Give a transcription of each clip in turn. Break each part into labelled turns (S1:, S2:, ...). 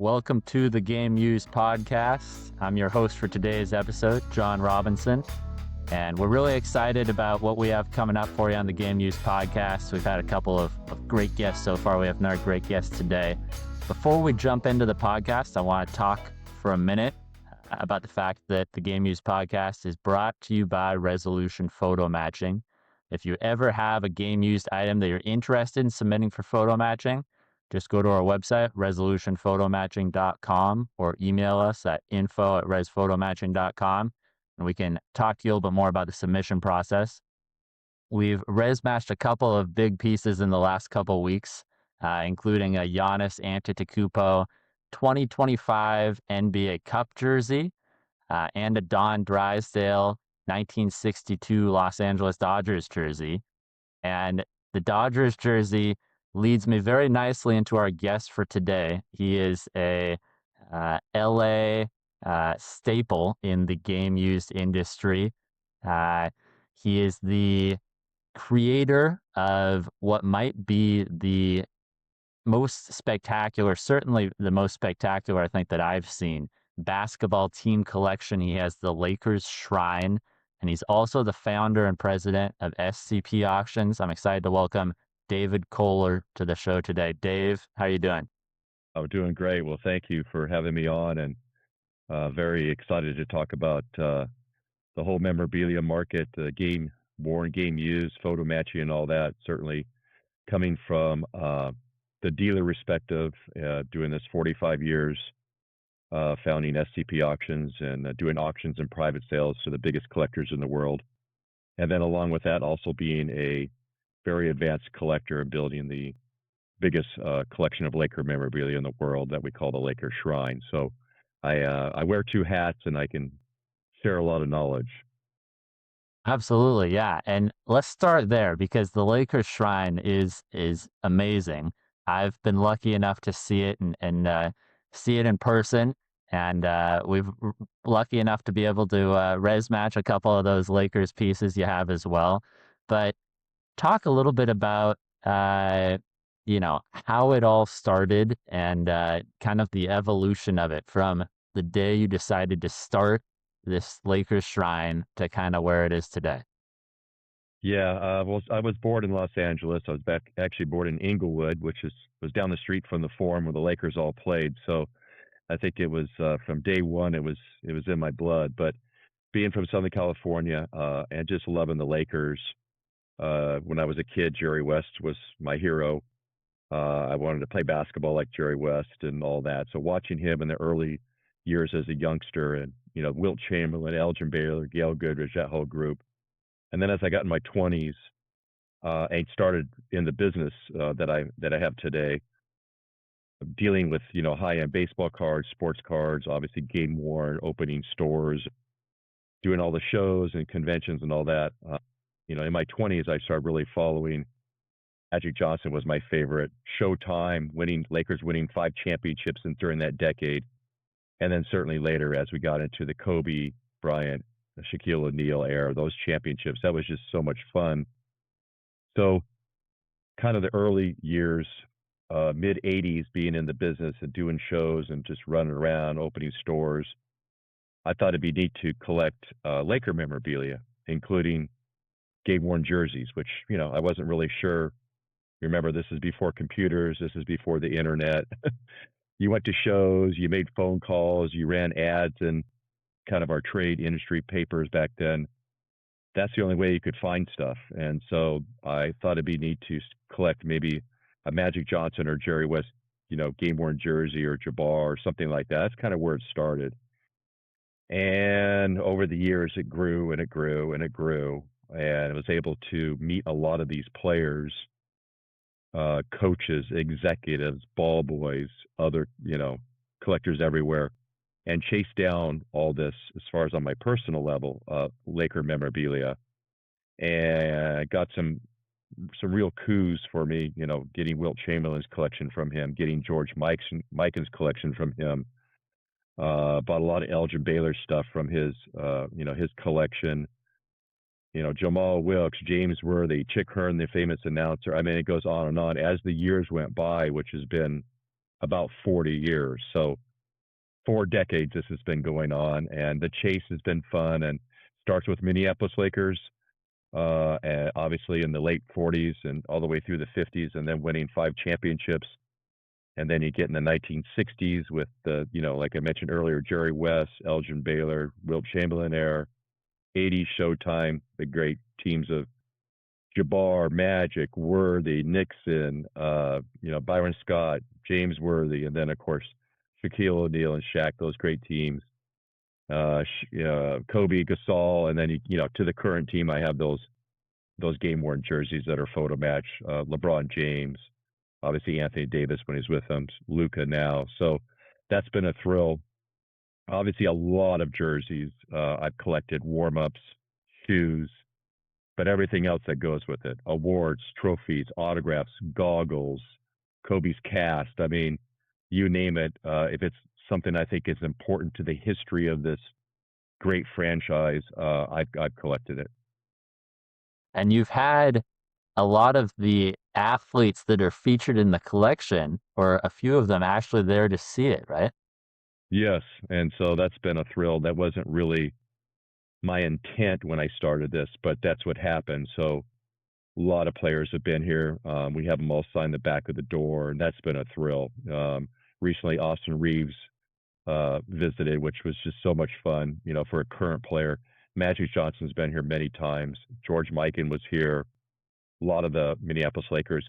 S1: Welcome to the Game Used podcast. I'm your host for today's episode, John Robinson, and we're really excited about what we have coming up for you on the Game Used podcast. We've had a couple of great guests so far. We have another great guest today. Before we jump into the podcast, I want to talk for a minute about the fact that the Game Used podcast is brought to you by Resolution Photo Matching. If you ever have a game used item that you're interested in submitting for photo matching, just go to our website, resolutionphotomatching.com, or email us at info@resphotomatching.com, and we can talk to you a little bit more about the submission process. We've res matched a couple of big pieces in the last couple of weeks, including a Giannis Antetokounmpo 2025 NBA Cup jersey and a Don Drysdale 1962 Los Angeles Dodgers jersey. And the Dodgers jersey leads me very nicely into our guest for today. He is a LA staple in the game used industry. He is the creator of what might be the most spectacular, certainly the most spectacular, I think, that I've seen basketball team collection. He has the Lakers Shrine, and he's also the founder and president of SCP Auctions. I'm excited to welcome David Kohler to the show today. Dave, how are you doing?
S2: I'm doing great. Well, thank you for having me on, and very excited to talk about the whole memorabilia market, the game worn, game used, photo matching, and all that. Certainly coming from the dealer perspective, doing this 45 years, founding SCP Auctions and doing auctions and private sales to the biggest collectors in the world. And then along with that, also being a very advanced collector and building the biggest collection of Laker memorabilia in the world that we call the Laker Shrine. So I wear two hats and I can share a lot of knowledge.
S1: Absolutely, yeah. And let's start there because the Lakers Shrine is amazing. I've been lucky enough to see it and see it in person, and we've lucky enough to be able to res match a couple of those Lakers pieces you have as well. But talk a little bit about how it all started and kind of the evolution of it from the day you decided to start this Lakers Shrine to kind of where it is today.
S2: Yeah, well, I was born in Los Angeles. I was actually born in Inglewood, which was down the street from the Forum where the Lakers all played. So I think it was from day one. It was in my blood. But being from Southern California and just loving the Lakers. When I was a kid, Jerry West was my hero. I wanted to play basketball like Jerry West and all that. So watching him in the early years as a youngster, and Wilt Chamberlain, Elgin Baylor, Gail Goodrich, that whole group. And then as I got in my 20s and started in the business that I have today, dealing with high-end baseball cards, sports cards, obviously game worn, opening stores, doing all the shows and conventions and all that. In my 20s, I started really following. Magic Johnson was my favorite. Showtime, Lakers winning 5 championships during that decade. And then certainly later, as we got into the Kobe, Bryant, the Shaquille O'Neal era, those championships, that was just so much fun. So kind of the early years, mid 80s, being in the business and doing shows and just running around, opening stores, I thought it'd be neat to collect Laker memorabilia, including game-worn jerseys, which, I wasn't really sure. Remember, this is before computers. This is before the internet. You went to shows, you made phone calls, you ran ads in kind of our trade industry papers back then. That's the only way you could find stuff. And so I thought it'd be neat to collect maybe a Magic Johnson or Jerry West, game-worn jersey or Jabbar or something like that. That's kind of where it started. And over the years, it grew and it grew and it grew. And I was able to meet a lot of these players, coaches, executives, ball boys, other, collectors everywhere, and chase down all this as far as on my personal level, Laker memorabilia. And I got some real coups for me, getting Wilt Chamberlain's collection from him, getting George Mikan's collection from him. Bought a lot of Elgin Baylor stuff from his collection. Jamal Wilkes, James Worthy, Chick Hearn, the famous announcer. I mean, it goes on and on. As the years went by, which has been about 40 years. So 4 decades this has been going on, and the chase has been fun. And starts with Minneapolis Lakers, and obviously in the late 40s and all the way through the 50s, and then winning 5 championships. And then you get in the 1960s with the, like I mentioned earlier, Jerry West, Elgin Baylor, Wilt Chamberlain era. 80s Showtime, the great teams of Jabbar, Magic, Worthy, Nixon, Byron Scott, James Worthy, and then of course Shaquille O'Neal and Shaq, those great teams. Kobe, Gasol, and then to the current team, I have those game worn jerseys that are photo match. LeBron James, obviously Anthony Davis when he's with them, Luca now. So that's been a thrill. Obviously, a lot of jerseys. I've collected warm ups, shoes, but everything else that goes with it: awards, trophies, autographs, goggles, Kobe's cast. I mean, you name it. If it's something I think is important to the history of this great franchise, I've collected it.
S1: And you've had a lot of the athletes that are featured in the collection, or a few of them actually there to see it, right?
S2: Yes, and so that's been a thrill. That wasn't really my intent when I started this, but that's what happened. So a lot of players have been here. We have them all signed the back of the door, and that's been a thrill. Recently, Austin Reeves visited, which was just so much fun, for a current player. Magic Johnson's been here many times. George Mikan was here. A lot of the Minneapolis Lakers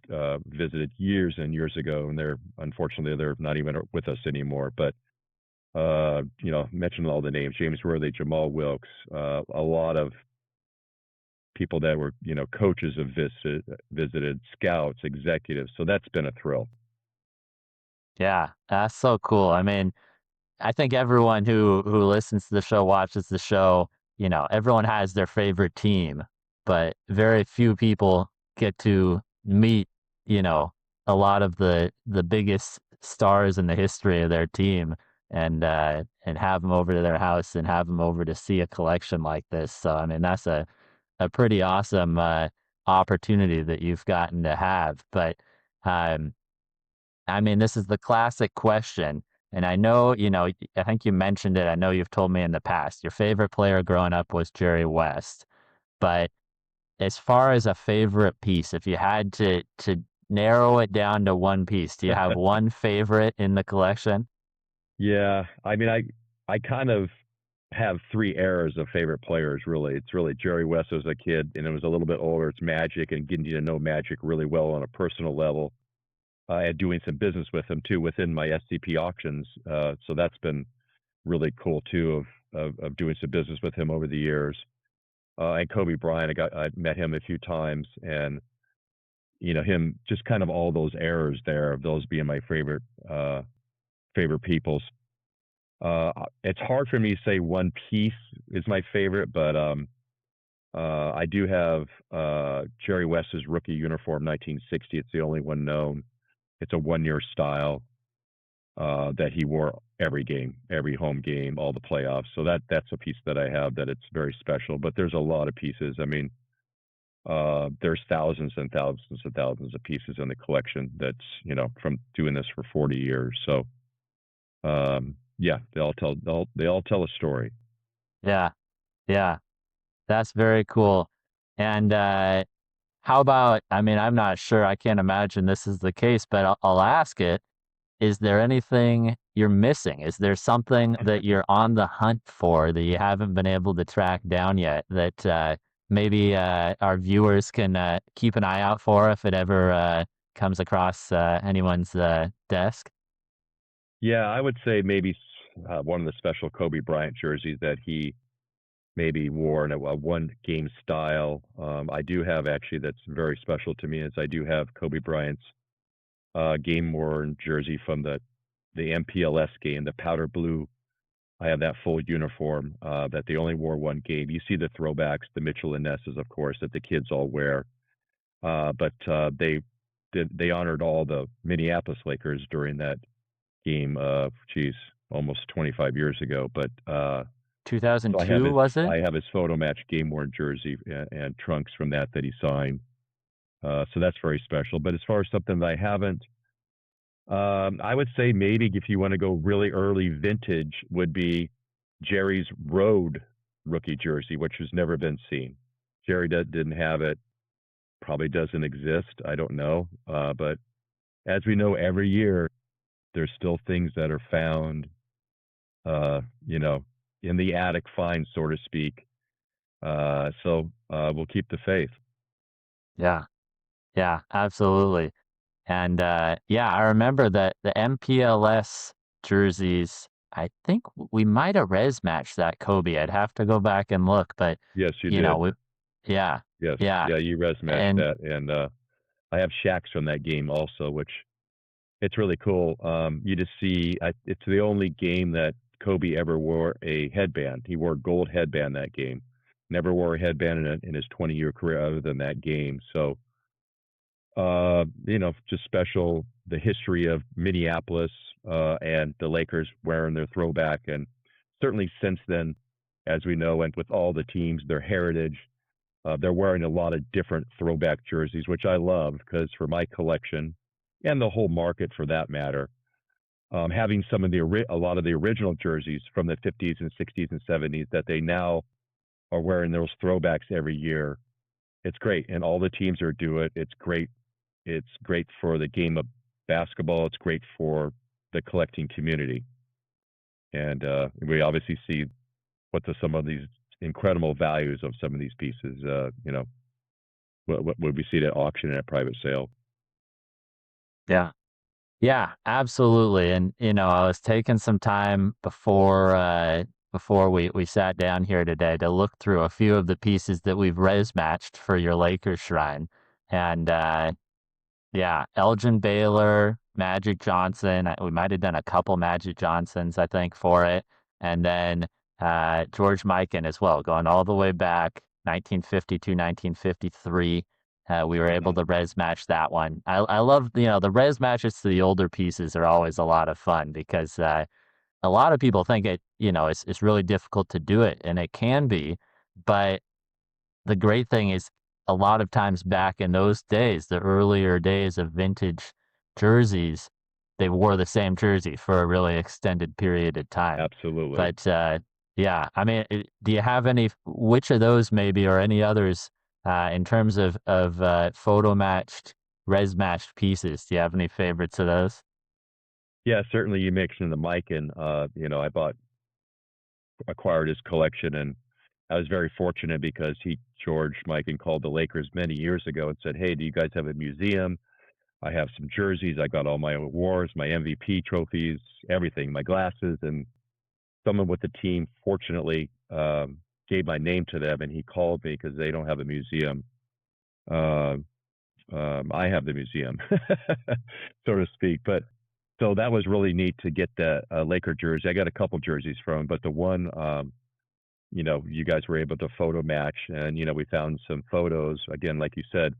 S2: visited years and years ago, and unfortunately they're not even with us anymore. But mentioned all the names: James Worthy, Jamal Wilkes, a lot of people that were coaches have visited, scouts, executives. So that's been a thrill.
S1: Yeah, that's so cool. I mean, I think everyone who listens to the show, watches the show, everyone has their favorite team, but very few people get to meet, you know, a lot of the biggest stars in the history of their team, and have them over to their house and have them over to see a collection like this. So I mean, that's a pretty awesome opportunity that you've gotten to have. But um, I mean, this is the classic question. And I know, I think you mentioned it. I know you've told me in the past, your favorite player growing up was Jerry West. But as far as a favorite piece, if you had to narrow it down to one piece, do you have one favorite in the collection?
S2: Yeah, I mean, I kind of have 3 eras of favorite players. Really, it's really Jerry West as a kid, and it was a little bit older. It's Magic and getting to know Magic really well on a personal level, and doing some business with him too within my SCP Auctions. So that's been really cool too of doing some business with him over the years. And Kobe Bryant, I met him a few times, and him just kind of all those eras there of those being my favorite peoples. It's hard for me to say one piece is my favorite, but I do have Jerry West's rookie uniform, 1960. It's the only one known. It's a 1-year style that he wore every game, every home game, all the playoffs. So that's a piece that I have that it's very special. But there's a lot of pieces. I mean, there's thousands and thousands and thousands of pieces in the collection. That's from doing this for 40 years. So yeah, they all tell a story.
S1: Yeah, yeah, that's very cool. And how about, I mean, I'm not sure, I can't imagine this is the case, but I'll ask it. Is there anything you're missing? Is there something that you're on the hunt for that you haven't been able to track down yet that maybe our viewers can keep an eye out for if it ever comes across anyone's desk?
S2: Yeah, I would say maybe one of the special Kobe Bryant jerseys that he maybe wore in a one game style. I do have actually that's very special to me is I do have Kobe Bryant's game worn jersey from the MPLS game, the powder blue. I have that full uniform that they only wore one game. You see the throwbacks, the Mitchell and Nesses, of course, that the kids all wear. But they honored all the Minneapolis Lakers during that game. Geez, almost 25 years ago. But so
S1: 2002, was it?
S2: I have his photo match game worn jersey and trunks from that he signed. So that's very special. But as far as something that I haven't, I would say maybe if you want to go really early vintage would be Jerry's Road rookie jersey, which has never been seen. Jerry didn't have it, probably doesn't exist. I don't know. But as we know, every year there's still things that are found, you know, in the attic find, so to speak. So we'll keep the faith.
S1: Yeah, yeah, absolutely. And yeah, I remember that the MPLS jerseys. I think we might have res matched that Kobe. I'd have to go back and look, but
S2: Yes, you
S1: you know,
S2: did.
S1: we, yeah,
S2: Yes,
S1: yeah,
S2: yeah, you res matched
S1: and
S2: that, and I have Shaq's from that game also, which it's really cool. You just see, it's the only game that Kobe ever wore a headband. He wore a gold headband that game. Never wore a headband in his 20-year career other than that game. So, just special the history of Minneapolis and the Lakers wearing their throwback. And certainly since then, as we know, and with all the teams, their heritage, they're wearing a lot of different throwback jerseys, which I love because for my collection and the whole market for that matter, having some of a lot of the original jerseys from the 50s and 60s and 70s that they now are wearing those throwbacks every year. It's great, and all the teams are do it. It's great. It's great for the game of basketball. It's great for the collecting community, and we obviously see some of these incredible values of some of these pieces. What would we see at auction and at private sale?
S1: yeah. Yeah, absolutely. And I was taking some time before we sat down here today to look through a few of the pieces that we've res matched for your Lakers shrine. And yeah, Elgin Baylor, Magic Johnson. We might have done a couple Magic Johnsons, I think, for it. And then George Mikan as well, going all the way back, 1952, 1953. We were able
S2: Uh-huh.
S1: to res match that one. I love, the res matches to the older pieces are always a lot of fun because a lot of people think it's really difficult to do it, and it can be. But the great thing is a lot of times back in those days, the earlier days of vintage jerseys, they wore the same jersey for a really extended period of time.
S2: Absolutely.
S1: But yeah, I mean, do you have which of those maybe or any others in terms of photo matched, res matched pieces? Do you have any favorites of those?
S2: Yeah, certainly you mentioned the Mikan. I acquired his collection, and I was very fortunate because George Mikan, called the Lakers many years ago and said, "Hey, do you guys have a museum? I have some jerseys. I got all my awards, my MVP trophies, everything, my glasses." And someone with the team, fortunately, gave my name to them, and he called me because they don't have a museum. Uh, I have the museum, so to speak. But so that was really neat to get the Laker jersey. I got a couple jerseys from, but the one, you guys were able to photo match, and we found some photos. Again, like you said,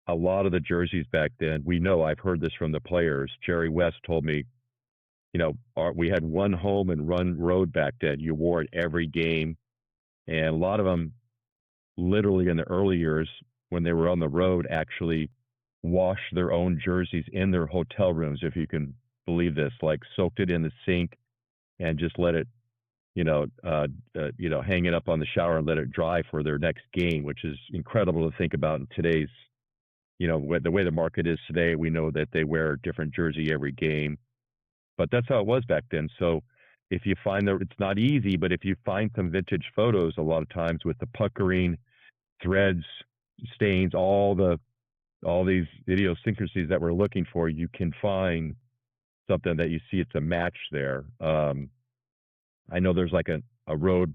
S2: a lot of the jerseys back then. We know I've heard this from the players. Jerry West told me, we had one home and run road back then. You wore it every game, and a lot of them, literally in the early years when they were on the road, actually wash their own jerseys in their hotel rooms, if you can believe this, like soaked it in the sink and just let it, hang it up on the shower and let it dry for their next game, which is incredible to think about in today's, the way the market is today. We know that they wear a different jersey every game, but that's how it was back then. So if you find that it's not easy, but if you find some vintage photos, a lot of times with the puckering, threads, stains, all these idiosyncrasies that we're looking for, you can find something that you see it's a match there. I know there's like a road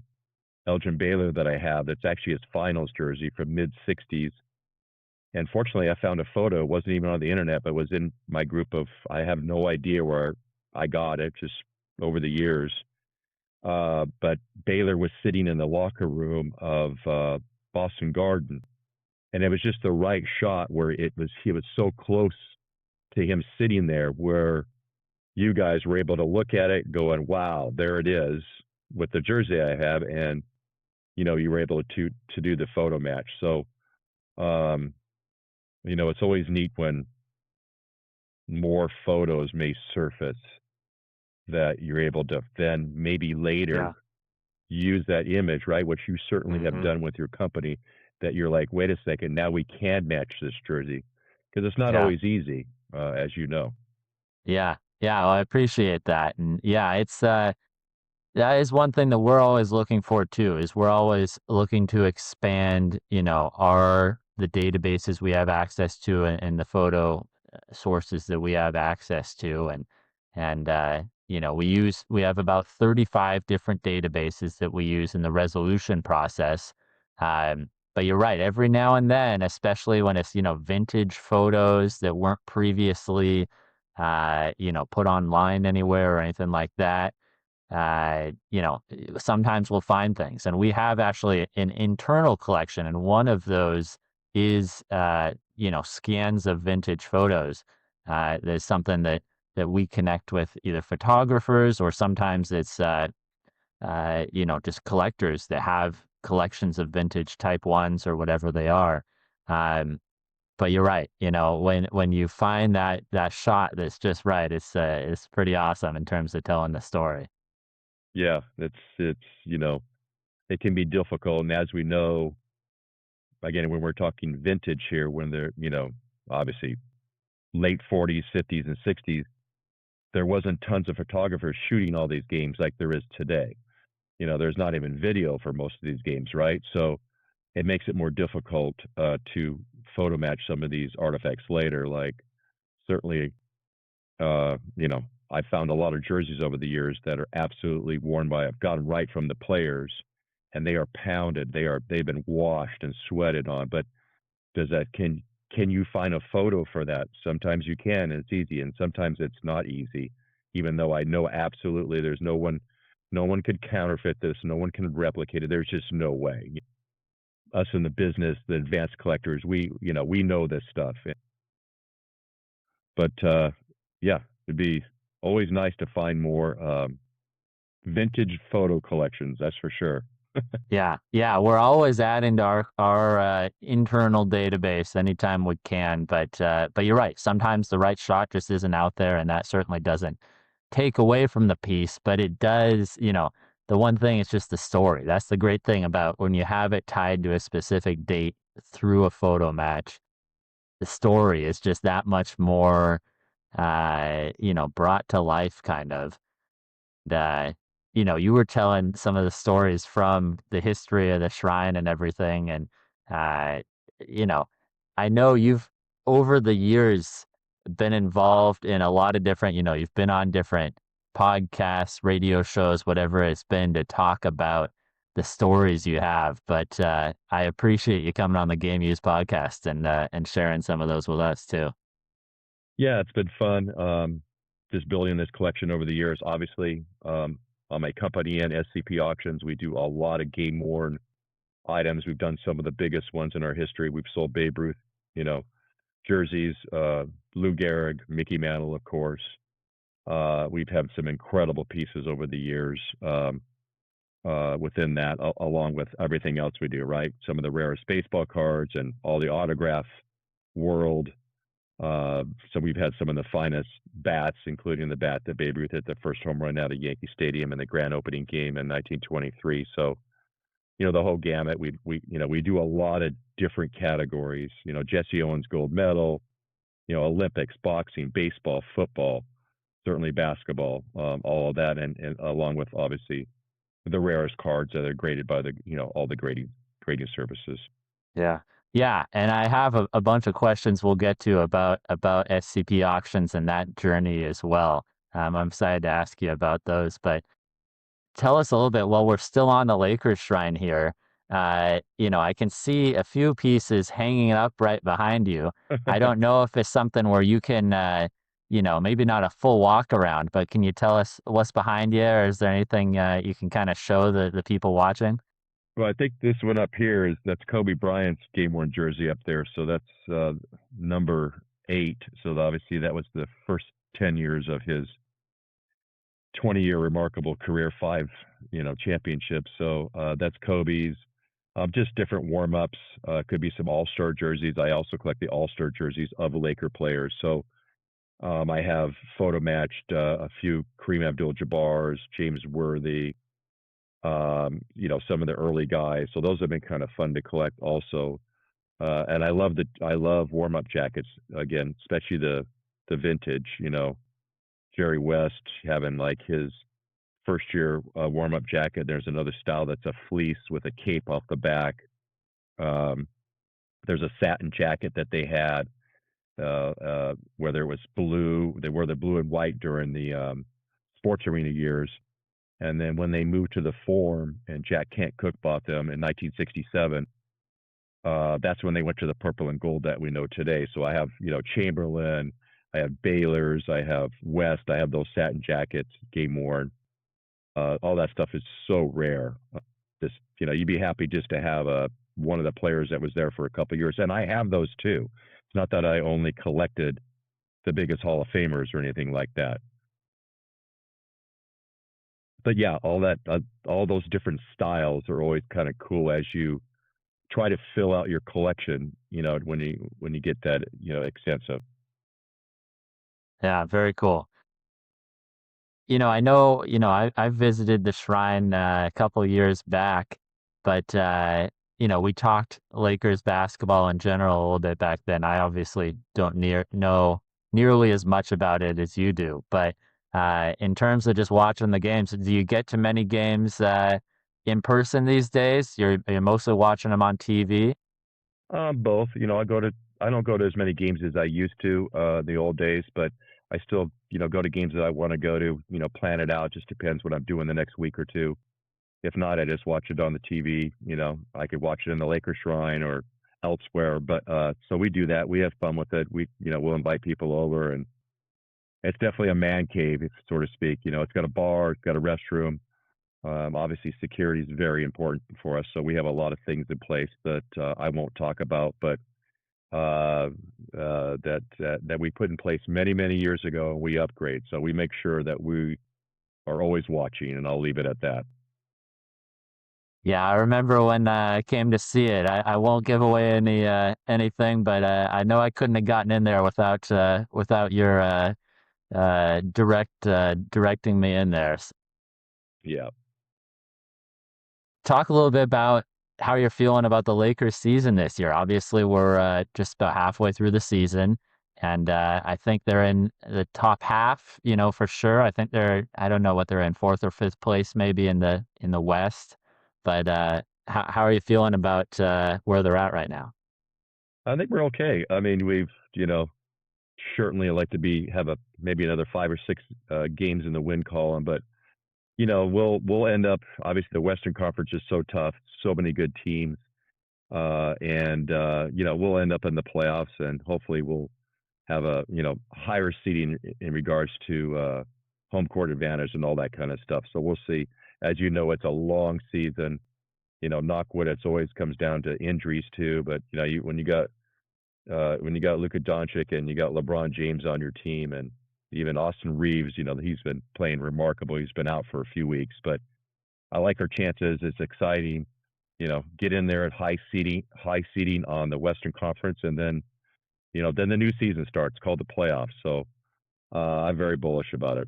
S2: Elgin Baylor that I have that's actually his finals jersey from mid 60s. And fortunately, I found a photo. It wasn't even on the internet, but was in my group of, I have no idea where I got it, just over the years. But Baylor was sitting in the locker room of Boston Garden, and it was just the right shot where he was so close to him sitting there where you guys were able to look at it going, wow, there it is with the jersey I have. And, you were able to do the photo match. So, it's always neat when more photos may surface that you're able to then maybe later
S1: Yeah.
S2: use that image, right? Which you certainly have
S1: Hmm.
S2: done with your company, that you're like, wait a second, now we can match this jersey. Because it's not
S1: Yeah.
S2: always easy, as you know.
S1: Yeah. Yeah. Well, I appreciate that. And yeah, that is one thing that we're always looking for too, is we're always looking to expand, the databases we have access to and the photo sources that we have access to. And we have about 35 different databases that we use in the resolution process. But you're right, every now and then, especially when it's, vintage photos that weren't previously, put online anywhere or anything like that, sometimes we'll find things. And we have actually an internal collection, and one of those is, scans of vintage photos. There's something that we connect with either photographers, or sometimes it's, just collectors that have collections of vintage type ones or whatever they are. Um, but you're right. When you find that shot that's just right, it's pretty awesome in terms of telling the story.
S2: Yeah, it's it can be difficult, and as we know, again, when we're talking vintage here, when they're obviously late 40s, 50s, and 60s, there wasn't tons of photographers shooting all these games like there is today. There's not even video for most of these games, right? So it makes it more difficult to photo match some of these artifacts later. Like certainly, uh, you know, I found a lot of jerseys over the years that are absolutely worn by. I've gotten right from the players, and they are pounded. They've been washed and sweated on. But does that can you find a photo for that? Sometimes you can, and it's easy, and sometimes it's not easy. Even though I know absolutely there's no one could counterfeit this, no one can replicate it. There's just no way. Us in the business, the advanced collectors, we know this stuff. But yeah, it'd be always nice to find more vintage photo collections. That's for sure.
S1: Yeah, yeah, we're always adding to our internal database anytime we can. But you're right. Sometimes the right shot just isn't out there, and that certainly doesn't take away from the piece. But it does. The one thing is just the story. That's the great thing about when you have it tied to a specific date through a photo match. The story is just that much more, brought to life, kind of. uh, you were telling some of the stories from the history of the shrine and everything. And, uh, you know, I know you've, over the years, been involved in a lot of different, you've been on different podcasts, radio shows, whatever it's been, to talk about the stories you have. But I appreciate you coming on the Game Use podcast and sharing some of those with us too.
S2: Yeah, it's been fun. Just building this collection over the years. Obviously, on my company and SCP Auctions, we do a lot of game worn items. We've done some of the biggest ones in our history. We've sold Babe Ruth, you know, jerseys, Lou Gehrig, Mickey Mantle, of course. We've had some incredible pieces over the years within that, along with everything else we do, right? Some of the rarest baseball cards and all the autograph world. So we've had some of the finest bats, including the bat that Babe Ruth hit the first home run out of Yankee Stadium in the grand opening game in 1923. So, the whole gamut. We do a lot of different categories. Jesse Owens gold medal, Olympics, boxing, baseball, football, certainly basketball, all of that, and along with obviously the rarest cards that are graded by all the grading services.
S1: Yeah. Yeah, and I have a bunch of questions we'll get to about SCP auctions and that journey as well. I'm excited to ask you about those, but tell us a little bit while we're still on the Lakers shrine here. I can see a few pieces hanging up right behind you. I don't know if it's something where you can, maybe not a full walk around, but can you tell us what's behind you, or is there anything you can kind of show the people watching?
S2: Well, I think this one up here that's Kobe Bryant's game worn jersey up there. So that's number 8. So obviously that was the first 10 years of his 20-year remarkable career, 5 championships. So that's Kobe's. Just different warm ups. Could be some All Star jerseys. I also collect the All Star jerseys of Laker players. So I have photo matched a few Kareem Abdul-Jabbars, James Worthy, some of the early guys. So those have been kind of fun to collect also. And I love warm up jackets again, especially the vintage. Jerry West having like his first year warm up jacket. There's another style that's a fleece with a cape off the back. Um, there's a satin jacket that they had, whether it was blue. They wore the blue and white during the sports arena years. And then when they moved to the form and Jack Kent Cook bought them in 1967, that's when they went to the purple and gold that we know today. So I have, Chamberlain, I have Baylor's, I have West, I have those satin jackets, game worn. All that stuff is so rare. Just, you'd be happy just to have one of the players that was there for a couple of years. And I have those too. It's not that I only collected the biggest Hall of Famers or anything like that. But yeah, all those different styles are always kind of cool as you try to fill out your collection. When you get that extensive.
S1: Yeah, very cool. I know, I visited the shrine a couple years back, but we talked Lakers basketball in general a little bit back then. I obviously don't know nearly as much about it as you do, but in terms of just watching the games, do you get to many games in person these days? You're mostly watching them on TV?
S2: Both. I don't go to as many games as I used to the old days, but I still go to games that I want to go to. Plan it out. Just depends what I'm doing the next week or two. If not, I just watch it on the TV. I could watch it in the Lakers shrine or elsewhere. But so we do that. We have fun with it. We'll invite people over, and it's definitely a man cave, if so to speak. It's got a bar, it's got a restroom. Obviously, security is very important for us, so we have a lot of things in place that I won't talk about, but that we put in place many, many years ago, and we upgrade. So we make sure that we are always watching, and I'll leave it at that.
S1: Yeah, I remember when I came to see it. I won't give away anything, but I know I couldn't have gotten in there without your directing me in there.
S2: Yeah.
S1: Talk a little bit about how you're feeling about the Lakers season this year. Obviously, we're just about halfway through the season, and I think they're in the top half, for sure. I think I don't know what they're in, fourth or fifth place, maybe in the West. But how are you feeling about where they're at right now?
S2: I think we're okay. I mean, we've, certainly like to have maybe another 5 or 6 games in the win column, but we'll end up. Obviously, the Western Conference is so tough, so many good teams, and we'll end up in the playoffs, and hopefully we'll have a higher seeding in regards to home court advantage and all that kind of stuff. So we'll see. As you know, it's a long season. Knock wood, it's always comes down to injuries too. But when you got Luka Doncic and you got LeBron James on your team, and even Austin Reeves, he's been playing remarkable. He's been out for a few weeks, but I like our chances. It's exciting. Get in there at high seeding on the Western Conference, and then the new season starts called the playoffs. So I'm very bullish about it.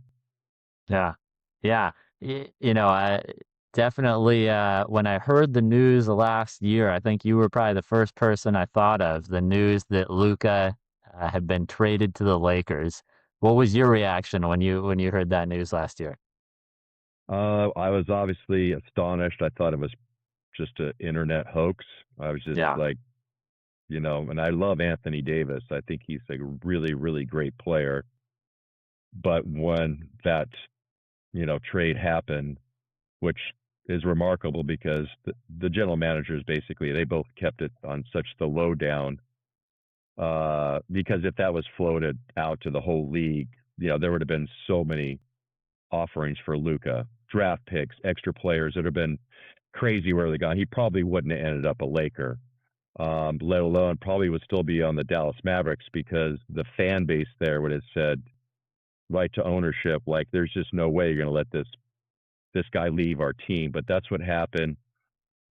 S1: Yeah. Yeah. I definitely, when I heard the news last year, I think you were probably the first person I thought of, the news that Luka had been traded to the Lakers. What was your reaction when you heard that news last year?
S2: I was obviously astonished. I thought it was just an internet hoax. I was just
S1: Yeah.
S2: like, and I love Anthony Davis. I think he's a really, really great player. But when that, trade happened, which is remarkable because the general managers basically they both kept it on such the lowdown. Because if that was floated out to the whole league, there would have been so many offerings for Luca, draft picks, extra players that have been crazy where they gone. He probably wouldn't have ended up a Laker, let alone probably would still be on the Dallas Mavericks because the fan base there would have said right to ownership, like there's just no way you're going to let this guy leave our team. But that's what happened.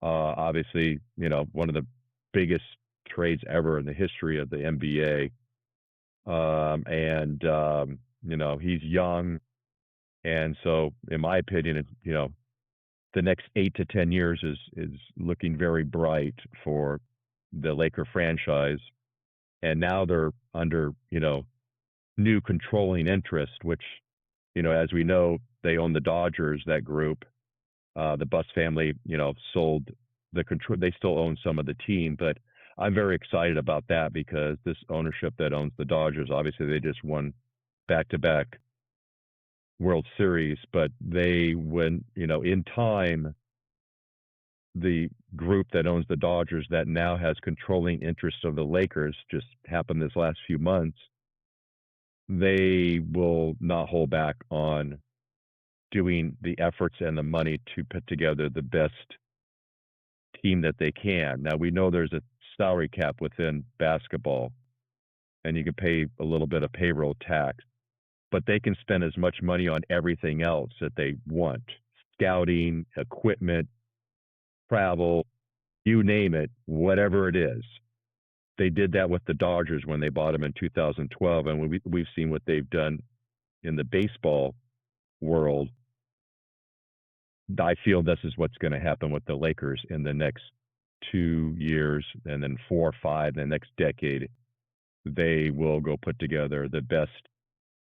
S2: Obviously, one of the biggest trades ever in the history of the NBA. and he's young, and so in my opinion, the next 8 to 10 years is looking very bright for the Laker franchise. And now they're under new controlling interest, which as we know, they own the Dodgers, that group. The Buss family, sold the control. They still own some of the team, but I'm very excited about that because this ownership that owns the Dodgers, obviously they just won back-to-back World Series, but they, when in time, the group that owns the Dodgers that now has controlling interest of the Lakers, just happened this last few months, they will not hold back on doing the efforts and the money to put together the best team that they can. Now, we know there's a salary cap within basketball, and you can pay a little bit of payroll tax, but they can spend as much money on everything else that they want: scouting, equipment, travel, you name it, whatever it is. They did that with the Dodgers when they bought them in 2012, and we've seen what they've done in the baseball world. I feel this is what's going to happen with the Lakers in the next 2 years, and then 4 or 5, the next decade. They will go put together the best,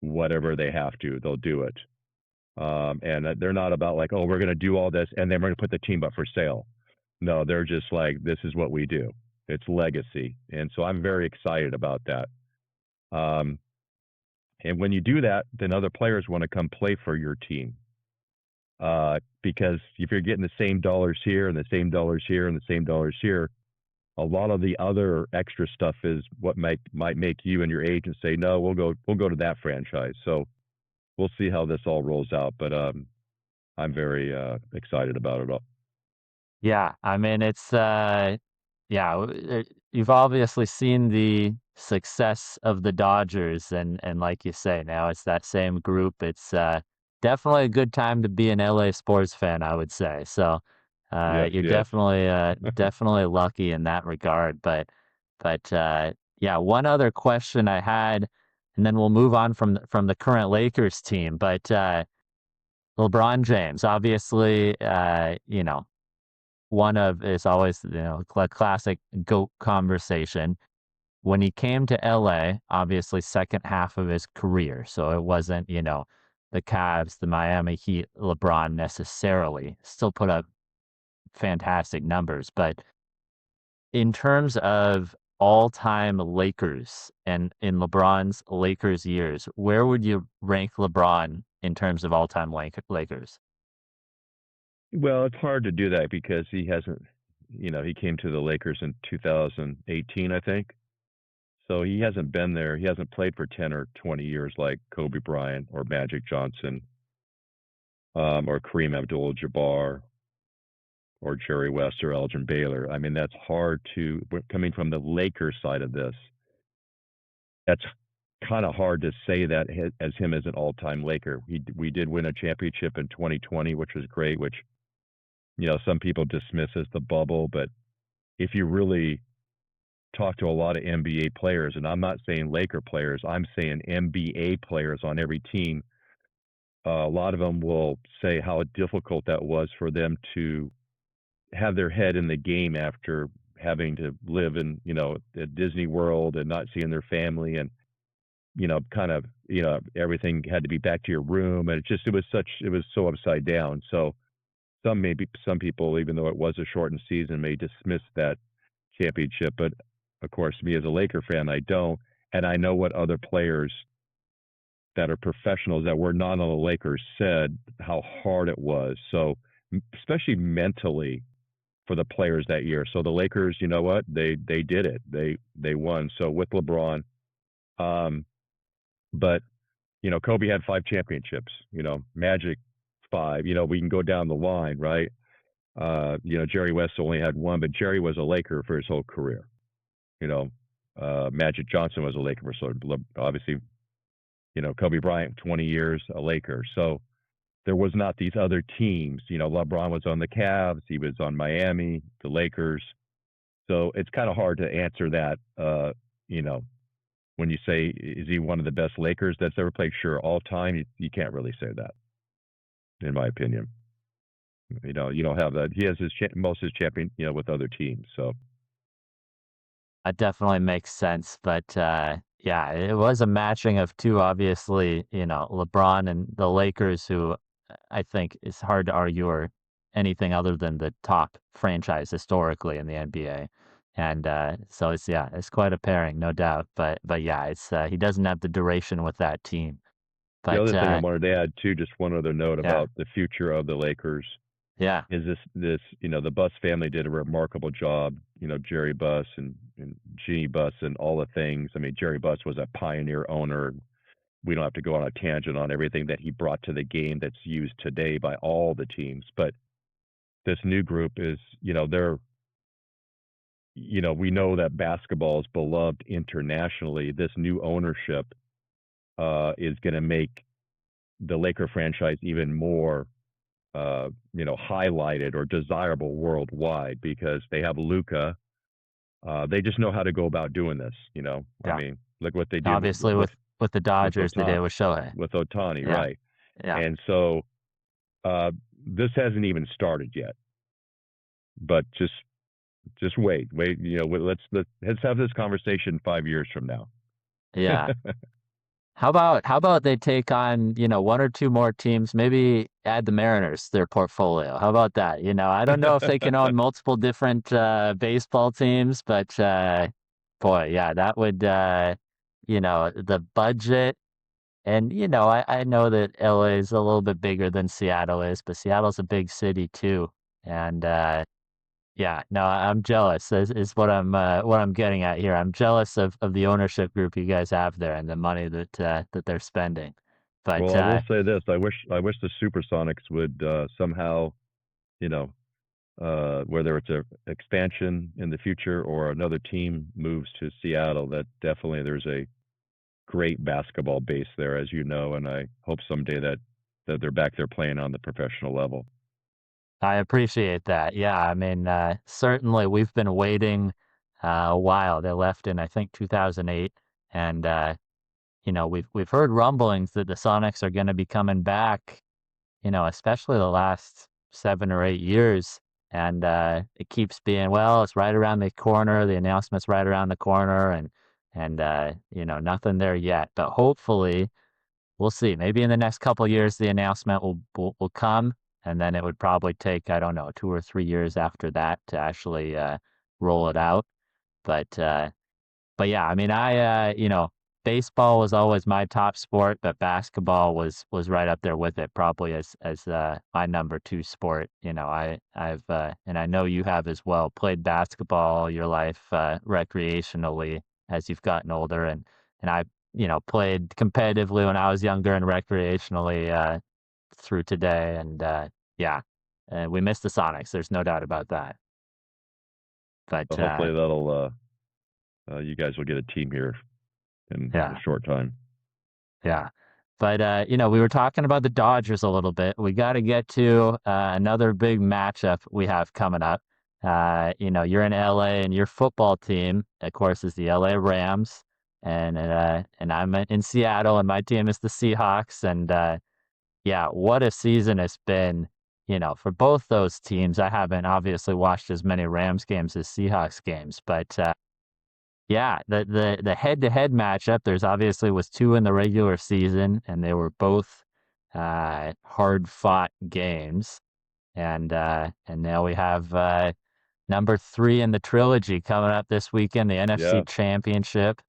S2: whatever they have to, they'll do it. And they're not about like, oh, we're going to do all this and then we're going to put the team up for sale. No, they're just like, this is what we do. It's legacy. And so I'm very excited about that. Um, and when you do that, then other players want to come play for your team. Because if you're getting the same dollars here and the same dollars here and the same dollars here, a lot of the other extra stuff is what might make you and your agent say, no, we'll go to that franchise. So we'll see how this all rolls out. But I'm very excited about it all.
S1: Yeah, I mean, it's yeah, you've obviously seen the success of the Dodgers, and like you say, now it's that same group. It's definitely a good time to be an LA sports fan, I would say. So,
S2: Yes,
S1: you're
S2: yes.
S1: definitely lucky in that regard. But yeah, one other question I had, and then we'll move on from the current Lakers team. But LeBron James, obviously, one of is always, classic GOAT conversation. When he came to LA, obviously second half of his career, so it wasn't, the Cavs, the Miami Heat, LeBron necessarily. Still put up fantastic numbers, but in terms of all-time Lakers and in LeBron's Lakers years, where would you rank LeBron in terms of all-time Lakers?
S2: Well, it's hard to do that because he hasn't, he came to the Lakers in 2018, I think. So he hasn't been there. He hasn't played for 10 or 20 years like Kobe Bryant or Magic Johnson, or Kareem Abdul-Jabbar or Jerry West or Elgin Baylor. I mean, that's hard to, coming from the Lakers side of this, that's kind of hard to say that as him as an all-time Laker. We did win a championship in 2020, which was great, which, some people dismiss as the bubble, but if you really talk to a lot of NBA players, and I'm not saying Laker players, I'm saying NBA players on every team, a lot of them will say how difficult that was for them to have their head in the game after having to live in, at Disney World and not seeing their family, and, kind of, everything had to be back to your room. And it was so upside down. So some people, even though it was a shortened season, may dismiss that championship. But of course, me as a Laker fan, I don't. And I know what other players that are professionals that were not on the Lakers said how hard it was. So, especially mentally for the players that year. So the Lakers, you know what? They did it. They won. So with LeBron, um, but Kobe had 5 championships. Magic 5. We can go down the line, right? Jerry West only had 1, but Jerry was a Laker for his whole career. Magic Johnson was a Laker for obviously, Kobe Bryant, 20 years, a Laker. So there was not these other teams. LeBron was on the Cavs, he was on Miami, the Lakers. So it's kind of hard to answer that, you know, when you say, is he one of the best Lakers that's ever played? Sure, all time, you can't really say that, in my opinion. You don't have that. He has most of his champion, with other teams. So
S1: That definitely makes sense. But yeah, it was a matching of two, obviously, LeBron and the Lakers, who I think is hard to argue are anything other than the top franchise historically in the NBA. And so it's quite a pairing, no doubt. But yeah, it's he doesn't have the duration with that team.
S2: the
S1: But
S2: other thing I wanted to add too, just one other note
S1: yeah,
S2: about the future of the Lakers
S1: yeah,
S2: is this the Buss family did a remarkable job. Jerry Buss and Jeannie Buss and all the things. I mean, Jerry Buss was a pioneer owner. We don't have to go on a tangent on everything that he brought to the game that's used today by all the teams. But this new group is, they're, we know that basketball is beloved internationally. This new ownership is going to make the Laker franchise even more, highlighted or desirable worldwide because they have Luca. They just know how to go about doing this. I
S1: yeah.
S2: mean, look what they did
S1: Obviously, with the
S2: with
S1: Dodgers, they did
S2: Otani,
S1: with Shohei.
S2: with Otani,
S1: Yeah,
S2: right?
S1: yeah,
S2: And so this hasn't even started yet, but just wait. Let's have this conversation 5 years from now.
S1: yeah. How about they take on, one or two more teams, maybe add the Mariners to their portfolio. How about that? I don't know if they can own multiple different baseball teams, but boy, yeah, that would the budget and I know that LA is a little bit bigger than Seattle is, but Seattle's a big city too. And yeah, no, I'm jealous. Is what I'm getting at here. I'm jealous of the ownership group you guys have there and the money that they're spending. But
S2: Well, I will say this: I wish the Supersonics would somehow, you know, whether it's a expansion in the future or another team moves to Seattle, that definitely there's a great basketball base there, as you know, and I hope someday that they're back there playing on the professional level.
S1: I appreciate that. Yeah, I mean, certainly we've been waiting a while. They left in I think 2008, and we've heard rumblings that the Sonics are going to be coming back. Especially the last 7 or 8 years. And it keeps being, well, it's right around the corner. The announcement's right around the corner, and nothing there yet. But hopefully, we'll see. Maybe in the next couple of years, the announcement will come, and then it would probably take, I don't know, 2 or 3 years after that to actually roll it out. But but yeah, I mean, baseball was always my top sport, but basketball was right up there with it, probably as my number two sport. I've and I know you have as well, played basketball all your life recreationally as you've gotten older, and I played competitively when I was younger and recreationally through today, and yeah, we missed the Sonics. There's no doubt about that.
S2: So
S1: But
S2: hopefully that'll you guys will get a team here in a
S1: yeah.
S2: short time.
S1: Yeah. But we were talking about the Dodgers a little bit. We got to get to another big matchup we have coming up. You're in LA and your football team, of course, is the LA Rams, and I'm in Seattle and my team is the Seahawks. And yeah, what a season it's been, for both those teams. I haven't obviously watched as many Rams games as Seahawks games, but yeah, the head-to-head matchup, there's obviously was two in the regular season, and they were both hard-fought games. And now we have number three in the trilogy coming up this weekend, the NFC
S2: Yeah.
S1: Championship,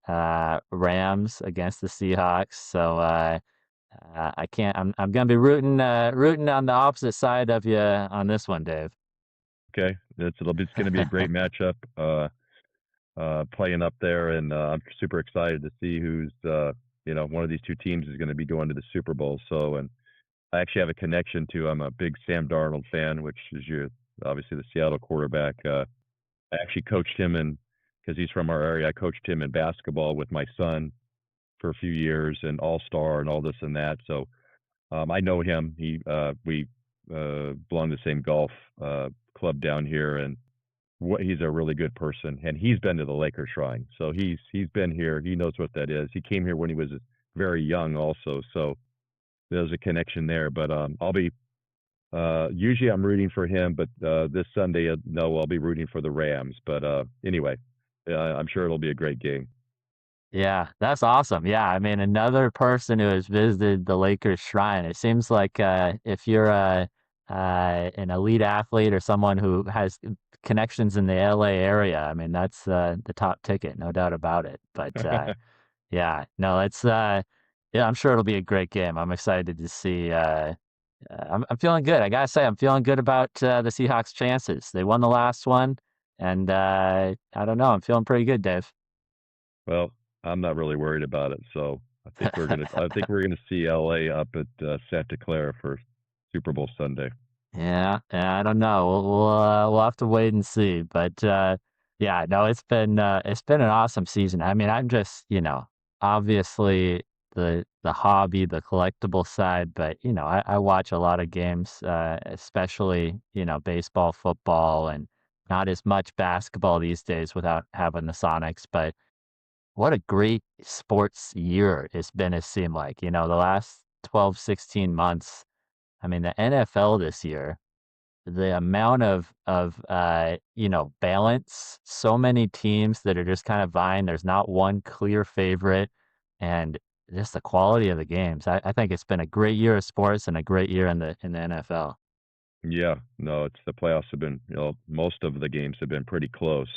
S1: Rams against the Seahawks. So I can't. I'm gonna be rooting on the opposite side of you on this one, Dave.
S2: Okay. It's going to be a great matchup. Playing up there, and I'm super excited to see who's one of these two teams is going to be going to the Super Bowl. So, and I actually have a connection to. I'm a big Sam Darnold fan, which is obviously the Seattle quarterback. I actually coached him in because he's from our area. I coached him in basketball with my son for a few years and All Star and all this and that. So I know him. We belong to the same golf club down here, and he's a really good person, and he's been to the Lakers shrine. So he's been here. He knows what that is. He came here when he was very young, also. So there's a connection there. But I'll be usually I'm rooting for him, but this Sunday, no, I'll be rooting for the Rams. But anyway, I'm sure it'll be a great game.
S1: Yeah, that's awesome. Yeah, I mean, another person who has visited the Lakers shrine. It seems like if you're an elite athlete or someone who has connections in the LA area, I mean, that's the top ticket, no doubt about it. But yeah, no, it's yeah, I'm sure it'll be a great game. I'm excited to see. I'm feeling good. I gotta say, I'm feeling good about the Seahawks' chances. They won the last one, and I don't know. I'm feeling pretty good, Dave.
S2: Well, I'm not really worried about it. So I think we're gonna see LA up at Santa Clara for Super Bowl Sunday.
S1: Yeah, I don't know. We'll have to wait and see. But yeah, no, it's been an awesome season. I mean, I'm just obviously the hobby, the collectible side, but I watch a lot of games, especially baseball, football, and not as much basketball these days without having the Sonics. But what a great sports year it's been. It seemed like the last 12, 16 months. I mean, the NFL this year, the amount of balance, so many teams that are just kind of vying. There's not one clear favorite, and just the quality of the games. I think it's been a great year of sports and a great year in the NFL.
S2: Yeah, no, it's the playoffs have been, most of the games have been pretty close.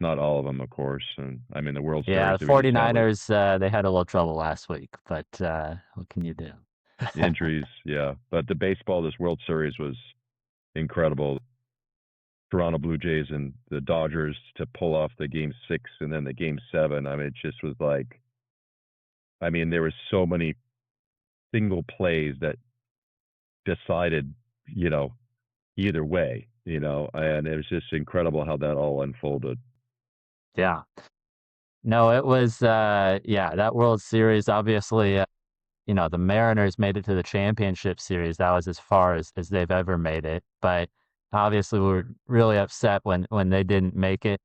S2: Not all of them, of course. And I mean, the World
S1: Yeah,
S2: Series
S1: the
S2: that we just had was
S1: 49ers, they had a little trouble last week, but what can you do?
S2: injuries. Yeah. But the baseball, this World Series was incredible. Toronto Blue Jays and the Dodgers to pull off the game 6 and then the game 7. I mean, it just was like, I mean, there was so many single plays that decided, you know, either way, and it was just incredible how that all unfolded.
S1: Yeah. No, it was yeah, that World Series obviously the Mariners made it to the championship series. That was as far as they've ever made it. But obviously, we were really upset when they didn't make it